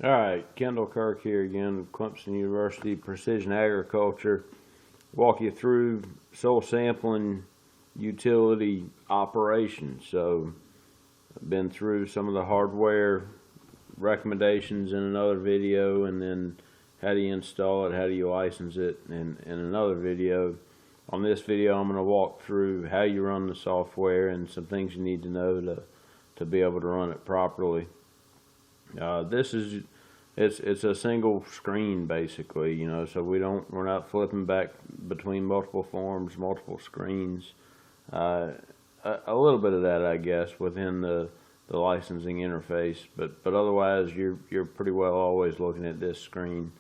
All right, Kendall Kirk here again, Clemson University Precision Agriculture. Walk you through soil sampling utility operations. So I've been through some of the hardware recommendations in another video, and then how do you install it, how do you license it in another video. On this video, I'm going to walk through how you run the software and some things you need to know to be able to run it properly. It's a single screen basically, so we're not flipping back between multiple forms, multiple screens. A little bit of that, I guess, within the licensing interface, but otherwise you're pretty well always looking at this screen.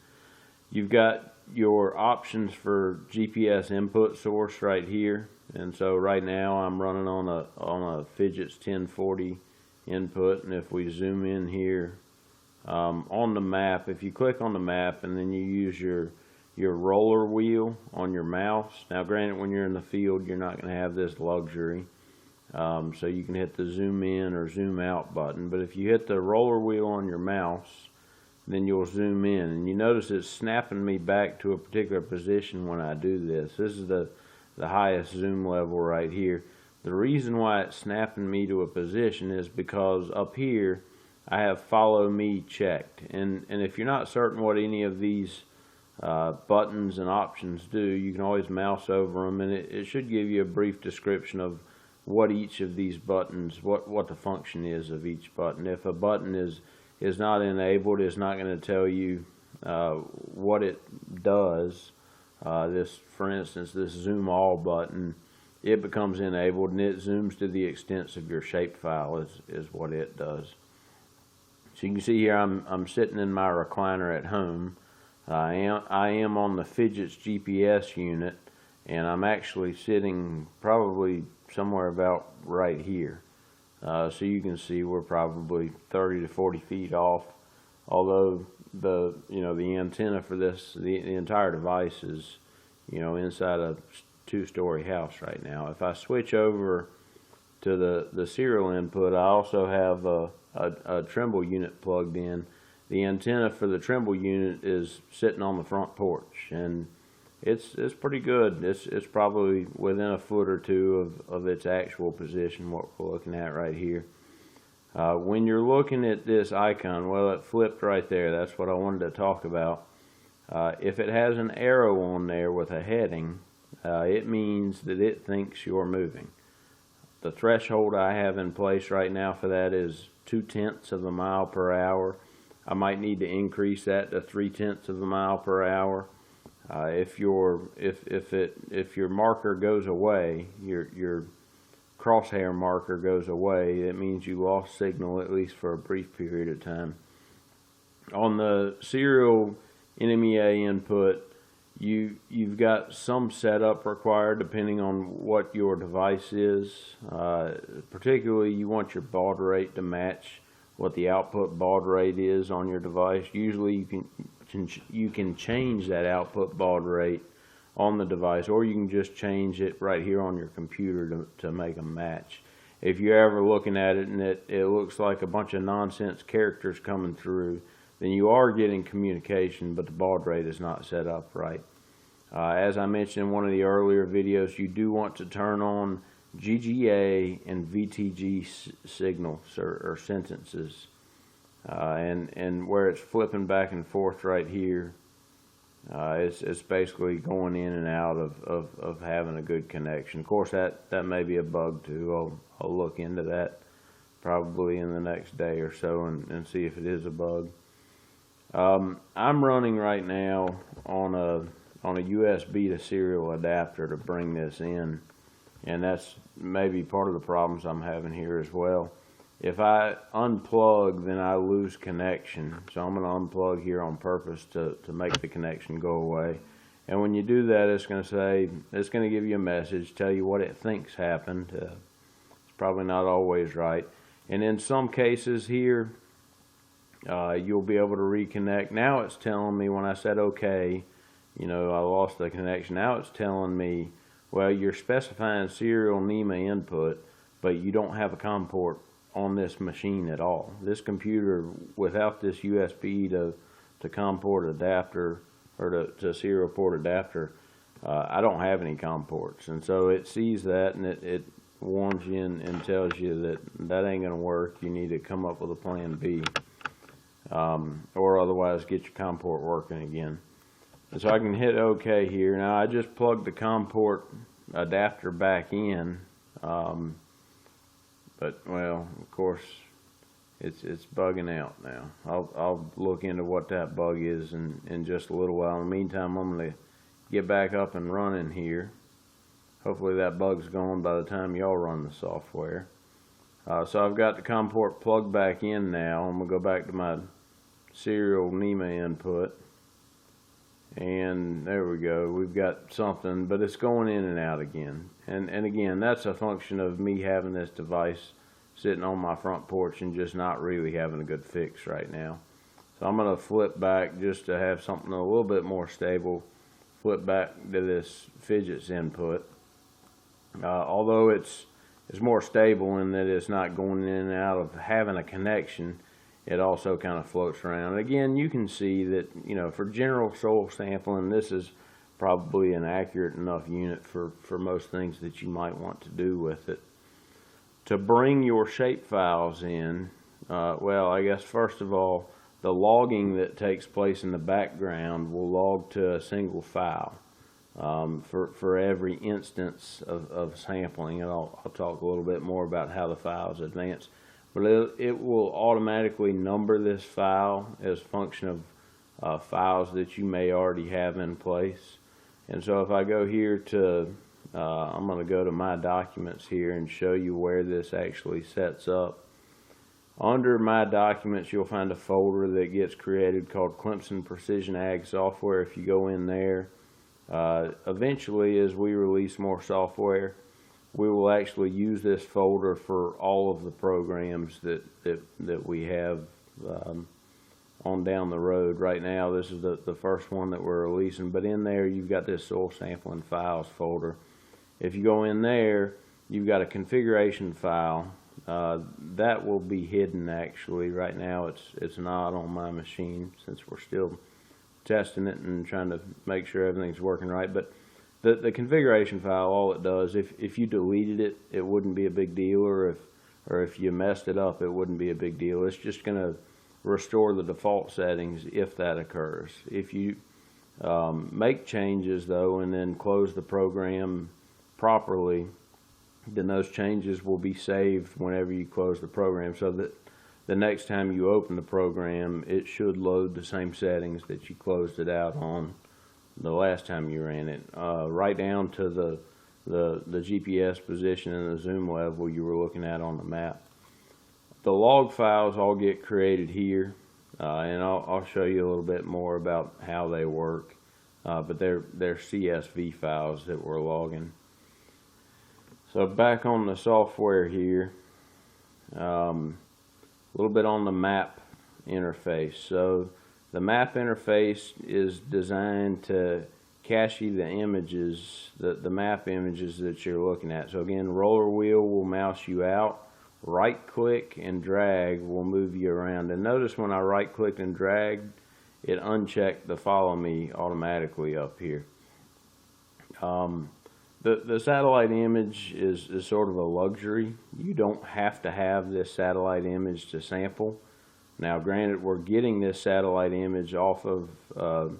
You've got your options for GPS input source right here, and so right now I'm running on a Fidget's 1040 input, and if we zoom in here on the map, if you click on the map and then you use your roller wheel on your mouse. Now granted, when you're in the field you're not going to have this luxury, so you can hit the zoom in or zoom out button, but if you hit the roller wheel on your mouse, then you'll zoom in, and you notice it's snapping me back to a particular position when I do this. This is the highest zoom level right here. The reason why it's snapping me to a position is because up here I have follow me checked, and if you're not certain what any of these buttons and options do, you can always mouse over them, and it should give you a brief description of what each of these buttons, what the function is of each button. If a button is not enabled, it's not going to tell you what it does. For instance, this zoom all button, it becomes enabled and it zooms to the extents of your shapefile is what it does. So you can see here I'm sitting in my recliner at home. I am on the Fidget's GPS unit, and I'm actually sitting probably somewhere about right here. So you can see we're probably 30 to 40 feet off, although the antenna for this, the entire device is inside a two-story house right now. If I switch over to the serial input, I also have a Trimble unit plugged in. The antenna for the Trimble unit is sitting on the front porch, and it's pretty good. It's probably within a foot or two of its actual position, what we're looking at right here. When you're looking at this icon, well, it flipped right there. That's what I wanted to talk about. If it has an arrow on there with a heading, it means that it thinks you're moving. The threshold I have in place right now for that is 0.2 of a mile per hour. I might need to increase that to 0.3 of a mile per hour. If your marker goes away, your crosshair marker goes away, it means you lost signal at least for a brief period of time. On the serial NMEA input, you've got some setup required depending on what your device is. Particularly, you want your baud rate to match what the output baud rate is on your device. Usually you can change that output baud rate on the device, or you can just change it right here on your computer to make them match. If you're ever looking at it and it looks like a bunch of nonsense characters coming through, then you are getting communication, but the baud rate is not set up right. As I mentioned in one of the earlier videos, you do want to turn on GGA and VTG signals or sentences, and where it's flipping back and forth right here, it's basically going in and out of having a good connection. Of course, that may be a bug too. I'll look into that probably in the next day or so and see if it is a bug. I'm running right now on a USB to serial adapter to bring this in, and that's maybe part of the problems I'm having here as well. If I unplug, then I lose connection, so I'm going to unplug here on purpose to make the connection go away. And when you do that, it's going to give you a message, tell you what it thinks happened. It's probably not always right, and in some cases here, you'll be able to reconnect. Now it's telling me when I said okay, I lost the connection. Now it's telling me, well, you're specifying serial NEMA input, but you don't have a COM port on this machine at all. This computer, without this USB to COM port adapter, or to serial port adapter, I don't have any COM ports. And so it sees that, and it warns you and tells you that ain't going to work. You need to come up with a plan B, or otherwise get your COM port working again. And so I can hit OK here. Now I just plugged the COM port adapter back in, but well, of course, it's bugging out now. I'll look into what that bug is in just a little while. In the meantime, I'm going to get back up and running here. Hopefully that bug's gone by the time y'all run the software. So I've got the COM port plugged back in now. I'm going to go back to my serial NEMA input. And there we go. We've got something, but it's going in and out again. And again, that's a function of me having this device sitting on my front porch and just not really having a good fix right now. So I'm going to flip back just to have something a little bit more stable. Flip back to this fidgets input. Although it's more stable in that it's not going in and out of having a connection, it also kind of floats around. And again, you can see that, you know, for general soil sampling, this is probably an accurate enough unit for most things that you might want to do with it. To bring your shapefiles in, well, I guess first of all, the logging that takes place in the background will log to a single file for every instance of sampling. And I'll talk a little bit more about how the files advance. But it will automatically number this file as a function of files that you may already have in place. And so if I go here to, I'm going to go to my documents here and show you where this actually sets up. Under my documents, you'll find a folder that gets created called Clemson Precision Ag Software. If you go in there, eventually as we release more software, we will actually use this folder for all of the programs that we have on down the road. Right now, this is the first one that we're releasing, but in there you've got this soil sampling files folder. If you go in there, you've got a configuration file. That will be hidden actually. Right now it's not on my machine since we're still testing it and trying to make sure everything's working right. But the configuration file, all it does, if you deleted it, it wouldn't be a big deal, or if you messed it up, it wouldn't be a big deal. It's just going to restore the default settings if that occurs. If you make changes though and then close the program properly, then those changes will be saved whenever you close the program, so that the next time you open the program, it should load the same settings that you closed it out on the last time you ran it, right down to the GPS position and the zoom level you were looking at on the map. The log files all get created here, and I'll show you a little bit more about how they work, but they're CSV files that we're logging. So back on the software here, a little bit on the map interface. So the map interface is designed to cache the images, the map images that you're looking at. So again, roller wheel will mouse you out, right click and drag will move you around. And notice when I right clicked and dragged, it unchecked the follow me automatically up here. The satellite image is sort of a luxury. You don't have to have this satellite image to sample. Now granted, we're getting this satellite image off of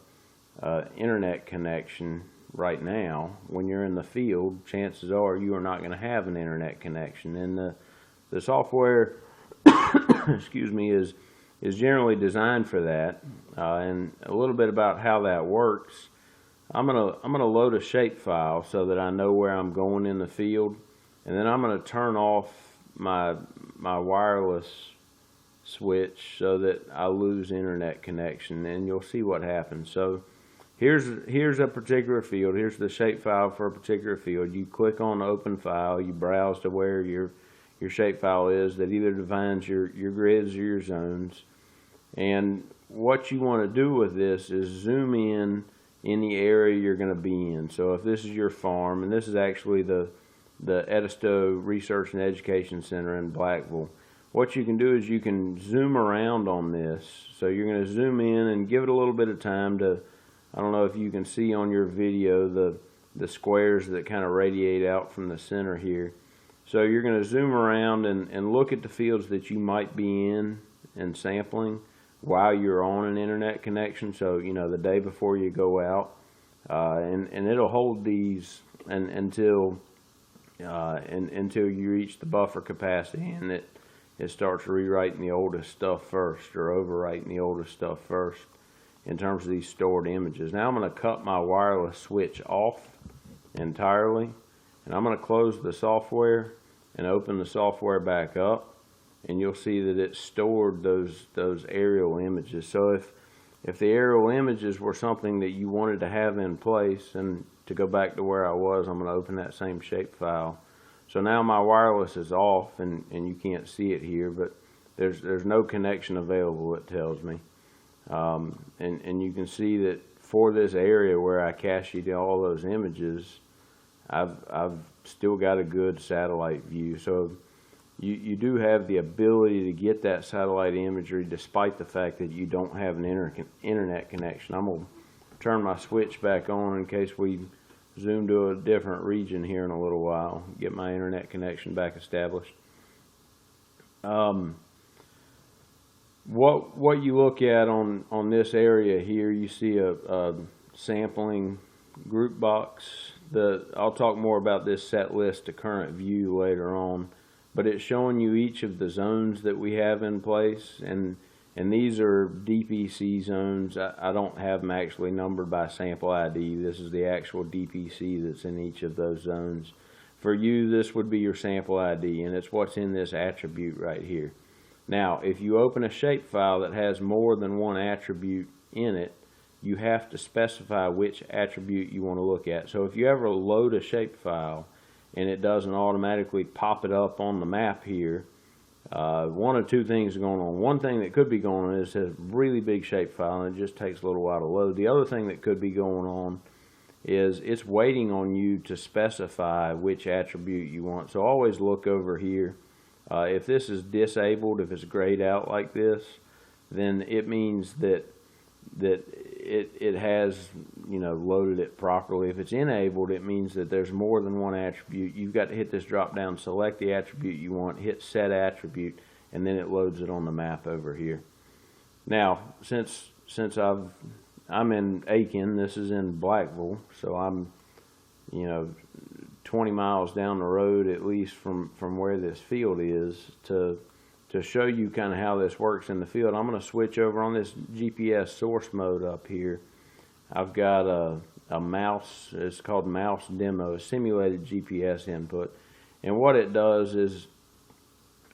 internet connection right now. When you're in the field, chances are you are not going to have an internet connection, and the software excuse me, is generally designed for that. And a little bit about how that works. I'm gonna load a shapefile so that I know where I'm going in the field, and then I'm gonna turn off my wireless switch so that I lose internet connection, and you'll see what happens. So here's a particular field. Here's the shapefile for a particular field. You click on open file, you browse to where your shapefile is that either defines your grids or your zones. And what you want to do with this is zoom in the area you're going to be in. So if this is your farm, and this is actually the Edisto Research and Education Center in Blackville, what you can do is you can zoom around on this. So you're going to zoom in and give it a little bit of time to, I don't know if you can see on your video the squares that kind of radiate out from the center here. So you're going to zoom around and look at the fields that you might be in and sampling while you're on an internet connection. So, you know, the day before you go out, and it'll hold these until you reach the buffer capacity, and it starts rewriting the oldest stuff first, or overwriting the oldest stuff first in terms of these stored images. Now I'm going to cut my wireless switch off entirely, and I'm going to close the software and open the software back up, and you'll see that it stored those aerial images. So if the aerial images were something that you wanted to have in place, and to go back to where I was, I'm going to open that same shapefile. So now my wireless is off, and you can't see it here, but there's no connection available, it tells me. And you can see that for this area where I cached all those images, I've still got a good satellite view. So you do have the ability to get that satellite imagery despite the fact that you don't have an internet connection. I'm going to turn my switch back on in case we zoom to a different region here in a little while, get my internet connection back established. What you look at on this area here, you see a sampling group box. I'll talk more about this set list to current view later on, but it's showing you each of the zones that we have in place, and these are DPC zones. I don't have them actually numbered by sample ID. This is the actual DPC that's in each of those zones. For you, this would be your sample ID, and it's what's in this attribute right here. Now, if you open a shapefile that has more than one attribute in it, you have to specify which attribute you want to look at. So if you ever load a shapefile and it doesn't automatically pop it up on the map here, one of two things are going on. One thing that could be going on is a really big shapefile and it just takes a little while to load. The other thing that could be going on is it's waiting on you to specify which attribute you want. So always look over here. If this is disabled, if it's grayed out like this, then it means that it has, you know, loaded it properly. If it's enabled, it means that there's more than one attribute. You've got to hit this drop down, select the attribute you want, hit set attribute, and then it loads it on the map over here. Now, since I'm in Aiken, this is in Blackville, so I'm, you know, 20 miles down the road at least from where this field is to show you kind of how this works in the field. I'm going to switch over on this GPS source mode up here. I've got a mouse, it's called mouse demo, a simulated GPS input. And what it does is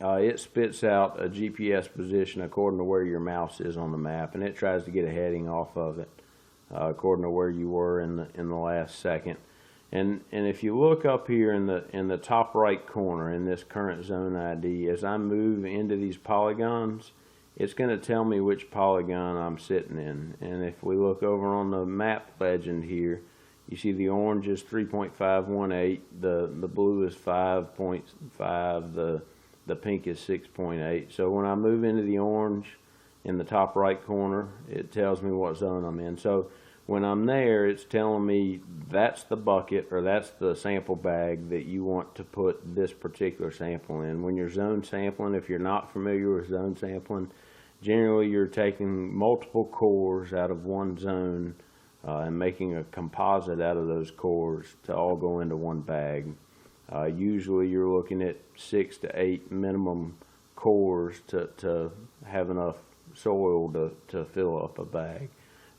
it spits out a GPS position according to where your mouse is on the map, and it tries to get a heading off of it according to where you were in the last second. And if you look up here in the top right corner in this current zone ID, as I move into these polygons, it's going to tell me which polygon I'm sitting in. And if we look over on the map legend here, you see the orange is 3.518, the blue is 5.5, the pink is 6.8. So when I move into the orange in the top right corner, it tells me what zone I'm in. So when I'm there, it's telling me that's the bucket or that's the sample bag that you want to put this particular sample in. When you're zone sampling, if you're not familiar with zone sampling, generally you're taking multiple cores out of one zone and making a composite out of those cores to all go into one bag. Usually you're looking at 6 to 8 minimum cores to have enough soil to fill up a bag.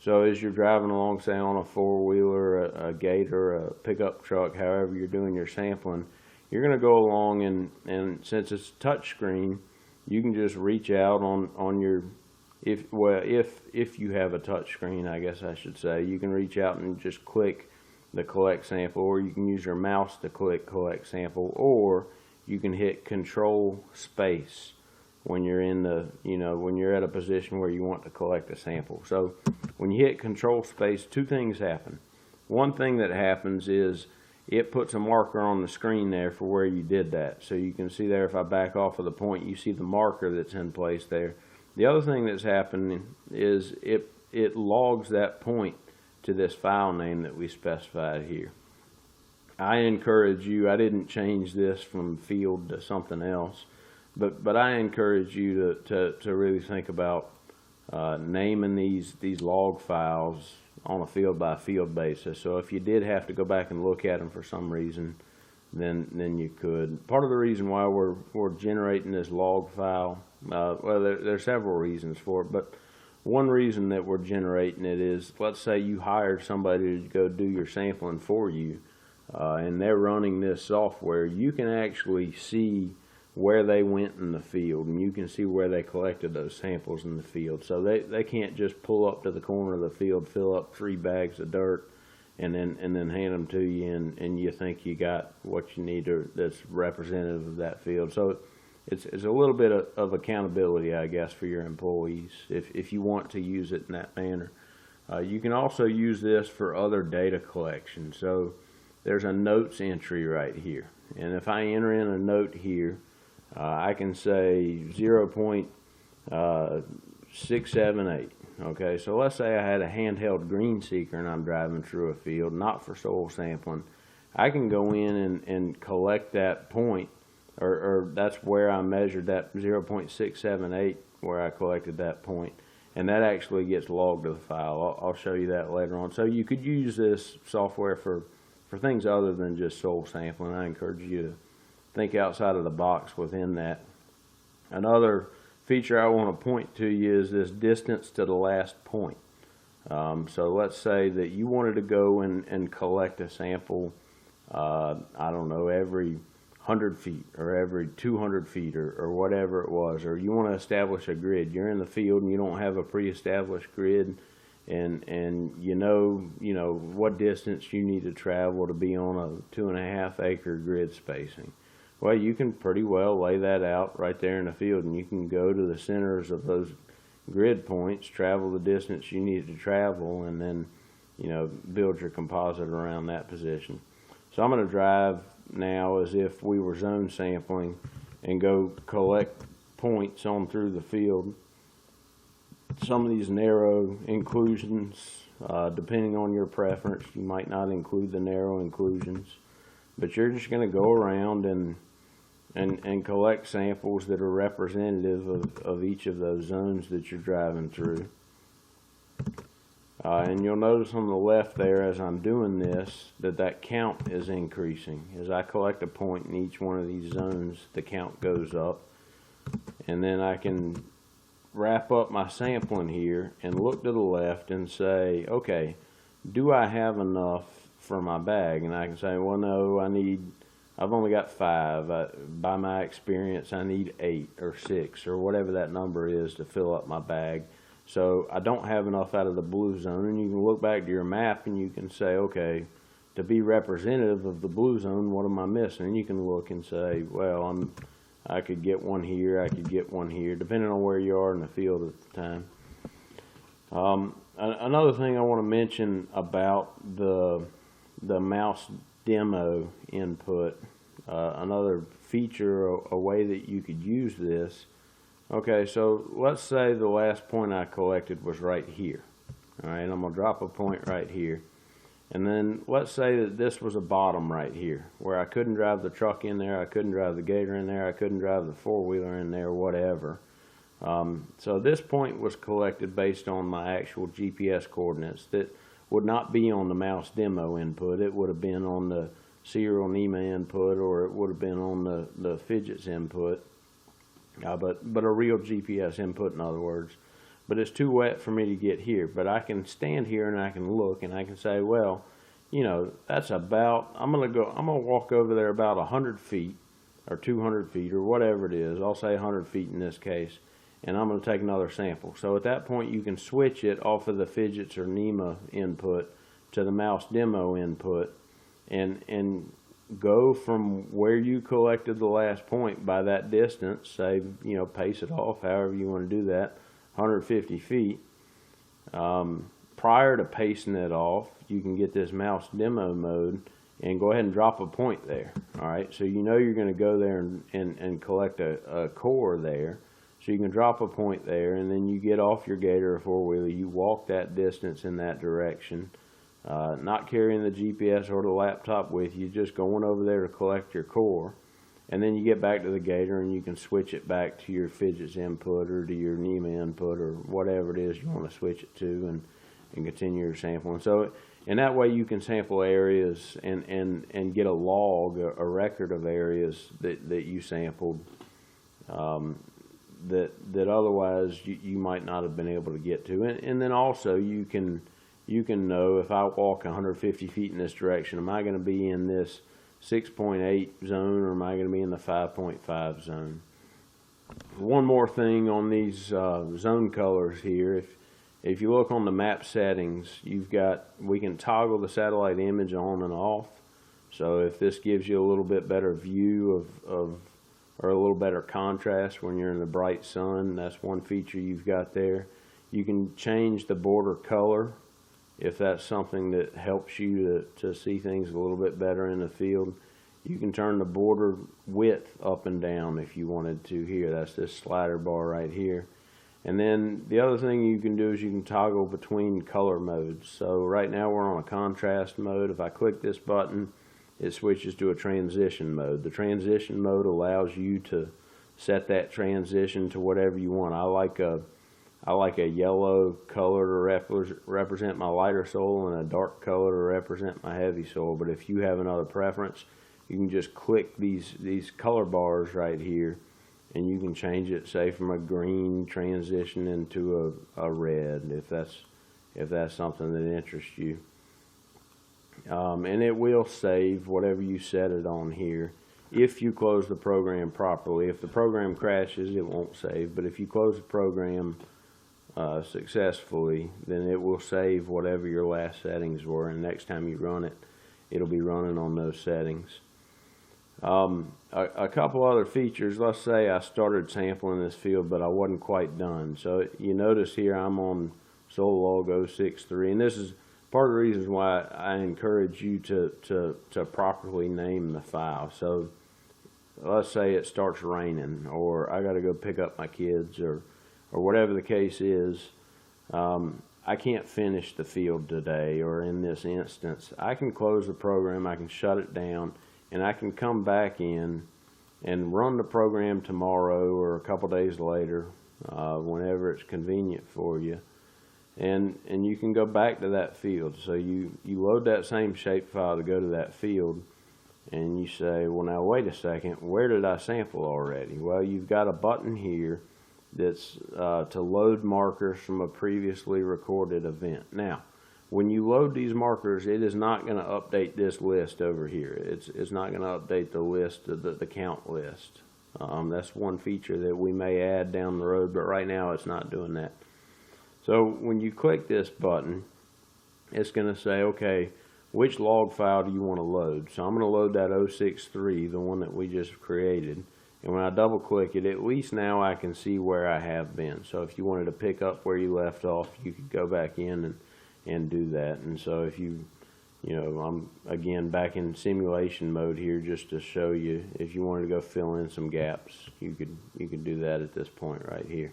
So as you're driving along, say on a four-wheeler, a gator, a pickup truck, however you're doing your sampling, you're going to go along and since it's touch screen, you can just reach out on your, if you have a touch screen, I guess I should say, you can reach out and just click the collect sample, or you can use your mouse to click collect sample, or you can hit control space when you're in the, you know, when you're at a position where you want to collect a sample. So when you hit control space, two things happen. One thing that happens is it puts a marker on the screen there for where you did that. So you can see there, if I back off of the point, you see the marker that's in place there. The other thing that's happening is it logs that point to this file name that we specified here. I encourage you, I didn't change this from field to something else, but I encourage you to really think about naming these log files on a field by field basis. So if you did have to go back and look at them for some reason, then you could. Part of the reason why we're generating this log file, well, there's several reasons for it, but one reason that we're generating it is, let's say you hired somebody to go do your sampling for you, and they're running this software. You can actually see where they went in the field, and you can see where they collected those samples in the field. So they can't just pull up to the corner of the field, fill up 3 bags of dirt, and then hand them to you, and you think you got what you need that's representative of that field. So it's a little bit of accountability, I guess, for your employees if you want to use it in that manner. You can also use this for other data collection. So there's a notes entry right here, and if I enter in a note here, I can say 0.678. Okay, so let's say I had a handheld green seeker and I'm driving through a field, not for soil sampling. I can go in and collect that point, or that's where I measured that 0.678, where I collected that point, and that actually gets logged to the file. I'll show you that later on. So you could use this software for things other than just soil sampling. I encourage you to think outside of the box within that. Another feature I want to point to you is this distance to the last point. So let's say that you wanted to go and collect a sample, I don't know, every 100 feet or every 200 feet or whatever it was, or you want to establish a grid. You're in the field and you don't have a pre-established grid, and you know what distance you need to travel to be on a 2.5 acre grid spacing. Well, you can pretty well lay that out right there in the field, and you can go to the centers of those grid points, travel the distance you need to travel, and then build your composite around that position. So I'm going to drive now as if we were zone sampling and go collect points on through the field. Some of these narrow inclusions, depending on your preference, you might not include the narrow inclusions, but you're just going to go around and collect samples that are representative of each of those zones that you're driving through. And you'll notice on the left there, as I'm doing this, that count is increasing. As I collect a point in each one of these zones, the count goes up. And then I can wrap up my sampling here and look to the left and say, okay, do I have enough for my bag? And I can say, well, no, I've only got 5. By my experience, I need 8 or 6 or whatever that number is to fill up my bag. So I don't have enough out of the blue zone, and you can look back to your map and you can say, okay, to be representative of the blue zone, what am I missing? And you can look and say, well, I could get one here, I could get one here, depending on where you are in the field at the time. Another thing I want to mention about the mouse demo input, another feature, a way that you could use this. Okay, so let's say the last point I collected was right here. All right, I'm going to drop a point right here. And then let's say that this was a bottom right here, where I couldn't drive the truck in there, I couldn't drive the gator in there, I couldn't drive the four-wheeler in there, whatever. So this point was collected based on my actual GPS coordinates that would not be on the mouse demo input. It would have been on the serial NEMA input, or it would have been on the fidgets input. But a real GPS input, in other words. But it's too wet for me to get here. But I can stand here and I can look and I can say, well, that's about, I'm going to walk over there about 100 feet or 200 feet or whatever it is. I'll say 100 feet in this case. And I'm going to take another sample. So at that point, you can switch it off of the fidgets or NEMA input to the mouse demo input and go from where you collected the last point by that distance, say, pace it off, however you want to do that, 150 feet. Prior to pacing it off, you can get this mouse demo mode and go ahead and drop a point there. All right, so you know you're going to go there and collect a core there. So you can drop a point there, and then you get off your gator or four-wheeler, you walk that distance in that direction, not carrying the GPS or the laptop with you, just going over there to collect your core. And then you get back to the gator and you can switch it back to your fidgets input or to your NEMA input or whatever it is you want to switch it to, and continue your sampling. So, and that way you can sample areas and get a log, a record of areas that you sampled, that otherwise you might not have been able to get to. And then also you can know, if I walk 150 feet in this direction, am I going to be in this 6.8 zone or am I going to be in the 5.5 zone? One more thing on these zone colors here. If you look on the map settings, we can toggle the satellite image on and off. So if this gives you a little bit better view or a little better contrast when you're in the bright sun, that's one feature you've got there. You can change the border color if that's something that helps you to see things a little bit better in the field. You can turn the border width up and down if you wanted to here. That's this slider bar right here. And then the other thing you can do is you can toggle between color modes. So right now we're on a contrast mode. If I click this button, it switches to a transition mode. The transition mode allows you to set that transition to whatever you want. I like a yellow color to represent my lighter soil and a dark color to represent my heavy soil. But if you have another preference, you can just click these color bars right here, and you can change it, say, from a green transition into a red, if that's something that interests you. And it will save whatever you set it on here. If you close the program properly, if the program crashes, it won't save. But if you close the program successfully, then it will save whatever your last settings were, and next time you run it, it'll be running on those settings. A couple other features. Let's say I started sampling this field, but I wasn't quite done. So you notice here I'm on Solog 063, and this is part of the reasons why I encourage you to properly name the file. So let's say it starts raining, or I got to go pick up my kids, or whatever the case is. I can't finish the field today, or in this instance, I can close the program, I can shut it down, and I can come back in and run the program tomorrow or a couple days later, whenever it's convenient for you. And you can go back to that field. So you load that same shapefile to go to that field, and you say, well, now wait a second, where did I sample already? Well, you've got a button here that's to load markers from a previously recorded event. Now, when you load these markers, it is not going to update this list over here. It's not going to update the list, the count list. That's one feature that we may add down the road, but right now it's not doing that. So when you click this button, it's going to say, okay, which log file do you want to load? So I'm going to load that 063, the one that we just created. And when I double click it, at least now I can see where I have been. So if you wanted to pick up where you left off, you could go back in and do that. And so if you know, I'm again back in simulation mode here just to show you, if you wanted to go fill in some gaps, you could do that at this point right here.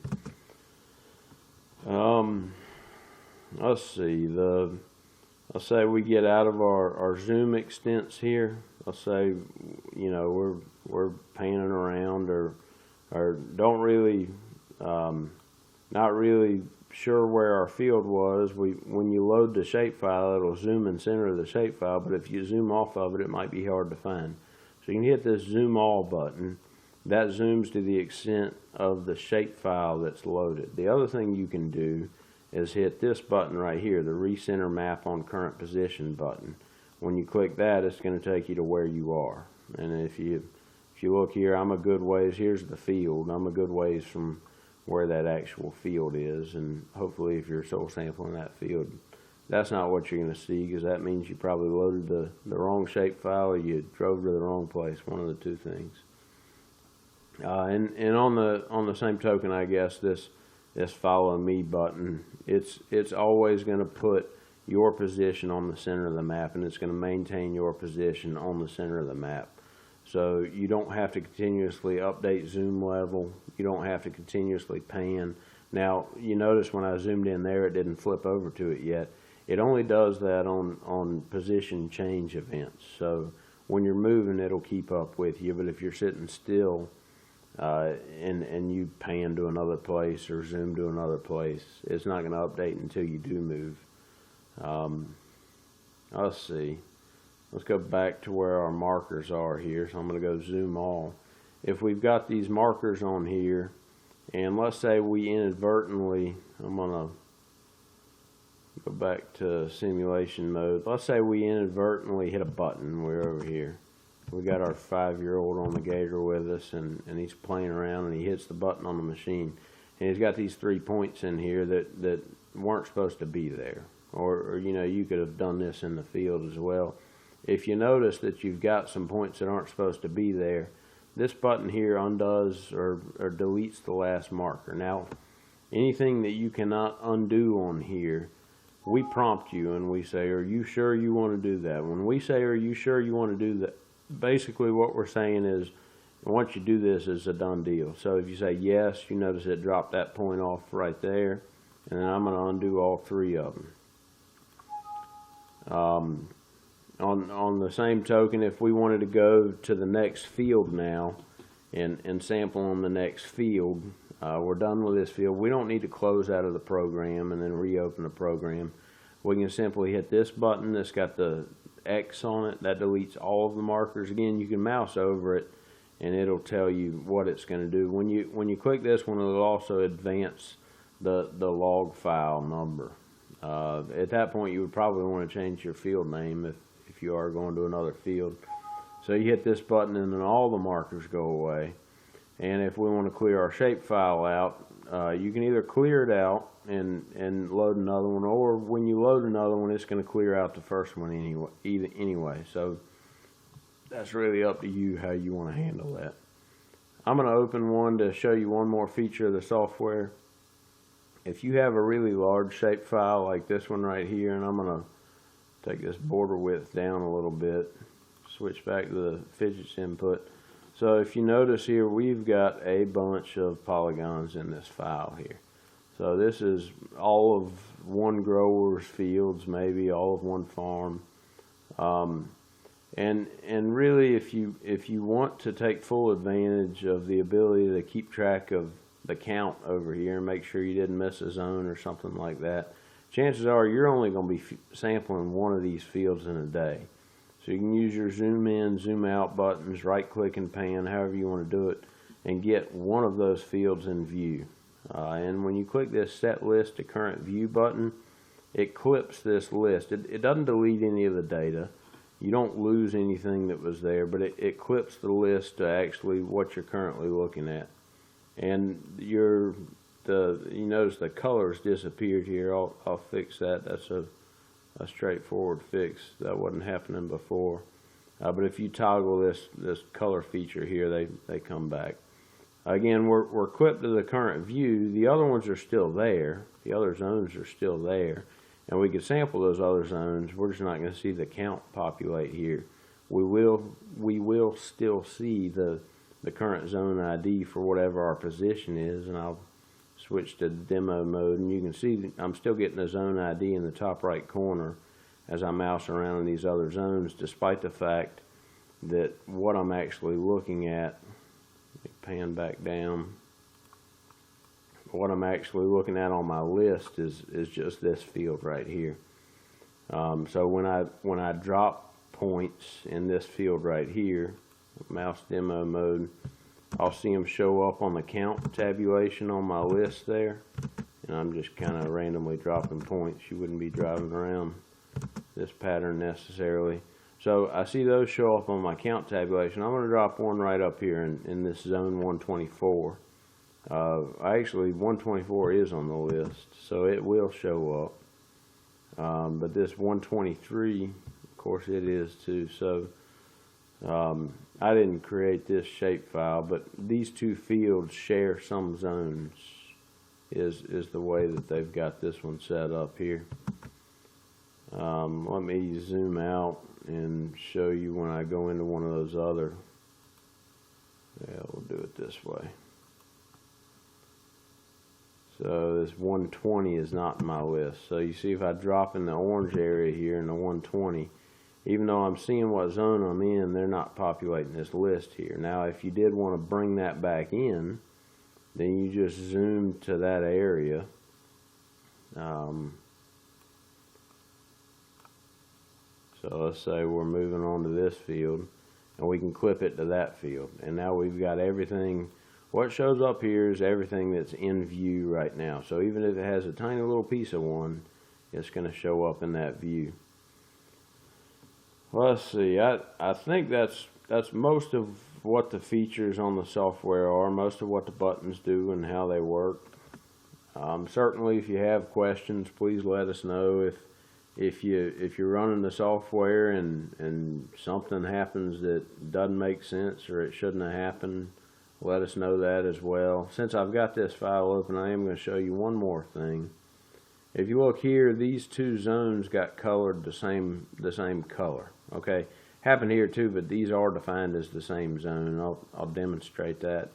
Let's see, let's say we get out of our zoom extents here. Let's say, you know, we're panning around or don't really, not really sure where our field was. When you load the shapefile, it'll zoom and center the shapefile, but if you zoom off of it, it might be hard to find. So you can hit this zoom all button. That zooms to the extent of the shapefile that's loaded. The other thing you can do is hit this button right here, the recenter map on current position button. When you click that, it's going to take you to where you are. And if you look here, I'm a good ways, here's the field. I'm a good ways from where that actual field is, and hopefully if you're soil sampling that field, that's not what you're going to see, because that means you probably loaded the wrong shapefile or you drove to the wrong place, one of the two things. And on the same token, I guess this follow me button, it's always going to put your position on the center of the map, and it's going to maintain your position on the center of the map. So you don't have to continuously update zoom level. You don't have to continuously pan. Now, you notice when I zoomed in there, it didn't flip over to it yet. It only does that on position change events. So when you're moving, it'll keep up with you. But if you're sitting still and you pan to another place or zoom to another place, it's not going to update until you do move. Let's see. Let's go back to where our markers are here. So I'm going to go zoom all. If we've got these markers on here, and let's say we inadvertently, I'm going to go back to simulation mode. Let's say we inadvertently hit a button. We're over here. We got our 5-year-old on the gator with us, and he's playing around, and he hits the button on the machine. And he's got these 3 points in here that weren't supposed to be there. Or, you know, you could have done this in the field as well. If you notice that you've got some points that aren't supposed to be there, this button here undoes or deletes the last marker. Now, anything that you cannot undo on here, we prompt you and we say, are you sure you want to do that? When we say, are you sure you want to do that, basically what we're saying is, once you do this, it's a done deal. So if you say yes, you notice it dropped that point off right there, and then I'm going to undo all 3 of them. On the same token, if we wanted to go to the next field now and sample on the next field, we're done with this field. We don't need to close out of the program and then reopen the program. We can simply hit this button that's got the X on it. That deletes all of the markers. Again, you can mouse over it and it'll tell you what it's going to do. When you click this one, it'll also advance the log file number. At that point, you would probably want to change your field name if you are going to another field. So you hit this button and then all the markers go away. And if we want to clear our shapefile out, you can either clear it out and load another one, or when you load another one, it's going to clear out the first one anyway. So that's really up to you how you want to handle that. I'm going to open one to show you one more feature of the software. If you have a really large shapefile like this one right here, and I'm going to take this border width down a little bit, switch back to the fidgets input. So if you notice here, we've got a bunch of polygons in this file here. So this is all of one grower's fields, maybe all of one farm. And really, if you want to take full advantage of the ability to keep track of the count over here and make sure you didn't miss a zone or something like that, chances are you're only going to be sampling one of these fields in a day. So you can use your zoom in, zoom out buttons, right click and pan, however you want to do it, and get one of those fields in view. And when you click this set list to current view button, it clips this list. It doesn't delete any of the data. You don't lose anything that was there, but it clips the list to actually what you're currently looking at. And you notice the colors disappeared here. I'll fix that. That's a straightforward fix. That wasn't happening before. But if you toggle this color feature here, they come back. Again, we're clipped to the current view. The other ones are still there. The other zones are still there. And we could sample those other zones. We're just not going to see the count populate here. We will still see the current zone ID for whatever our position is, and I'll switch to demo mode, and you can see I'm still getting the zone ID in the top right corner as I mouse around in these other zones, despite the fact that what I'm actually looking at, let me pan back down, what I'm actually looking at on my list is just this field right here. So when I drop points in this field right here, mouse demo mode, I'll see them show up on the count tabulation on my list there, and I'm just kind of randomly dropping points. You wouldn't be driving around this pattern necessarily. So I see those show up on my count tabulation. I'm going to drop one right up here in this zone 124. Actually 124 is on the list, so it will show up. But this 123, of course it is too. So I didn't create this shapefile, but these two fields share some zones is the way that they've got this one set up here. Let me zoom out and show you when I go into one of those other. Yeah, we'll do it this way. So this 120 is not in my list. So you see if I drop in the orange area here in the 120, even though I'm seeing what zone I'm in, they're not populating this list here. Now if you did want to bring that back in, then you just zoom to that area. So let's say we're moving on to this field, and we can clip it to that field. And now we've got everything. What shows up here is everything that's in view right now. So even if it has a tiny little piece of one, it's going to show up in that view. Let's see. I think that's most of what the features on the software are, most of what the buttons do and how they work. Certainly, if you have questions, please let us know. If you're running the software and something happens that doesn't make sense or it shouldn't have happened, let us know that as well. Since I've got this file open, I am going to show you one more thing. If you look here, these two zones got colored the same color. Okay, happened here too, but these are defined as the same zone. I'll demonstrate that.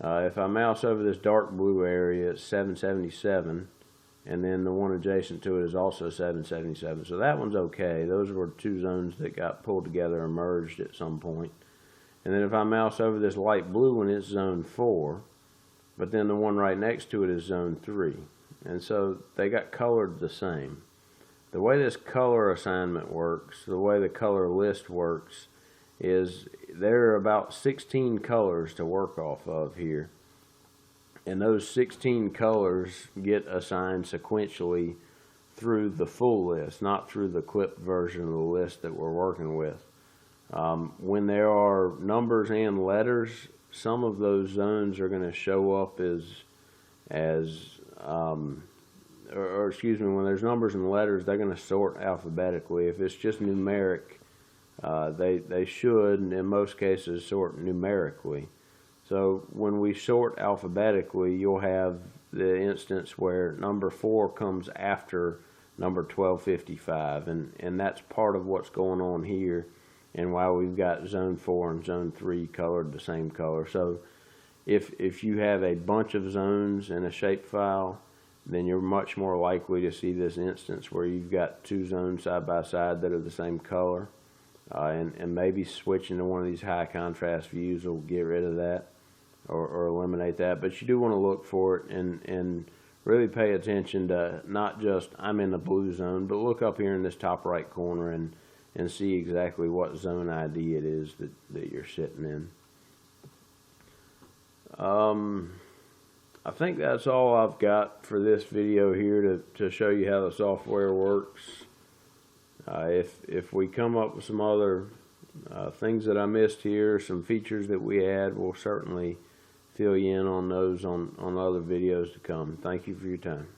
If I mouse over this dark blue area, it's 777. And then the one adjacent to it is also 777. So that one's okay. Those were two zones that got pulled together and merged at some point. And then if I mouse over this light blue one, it's zone 4. But then the one right next to it is zone 3. And so they got colored the same. The way this color assignment works, the way the color list works, is there are about 16 colors to work off of here. And those 16 colors get assigned sequentially through the full list, not through the clipped version of the list that we're working with. When there are numbers and letters, some of those zones are going to show up or excuse me, when there's numbers and letters, they're going to sort alphabetically. If it's just numeric, they should, in most cases, sort numerically. So when we sort alphabetically, you'll have the instance where number 4 comes after number 1255, and that's part of what's going on here, and why we've got zone 4 and zone 3 colored the same color. So if you have a bunch of zones in a shapefile, then you're much more likely to see this instance where you've got two zones side by side that are the same color, and maybe switching to one of these high contrast views will get rid of that or eliminate that. But you do want to look for it and really pay attention to not just I'm in the blue zone, but look up here in this top right corner and see exactly what zone ID it is that you're sitting in. I think that's all I've got for this video here to show you how the software works. If we come up with some other things that I missed here, some features that we add, we'll certainly fill you in on those on other videos to come. Thank you for your time.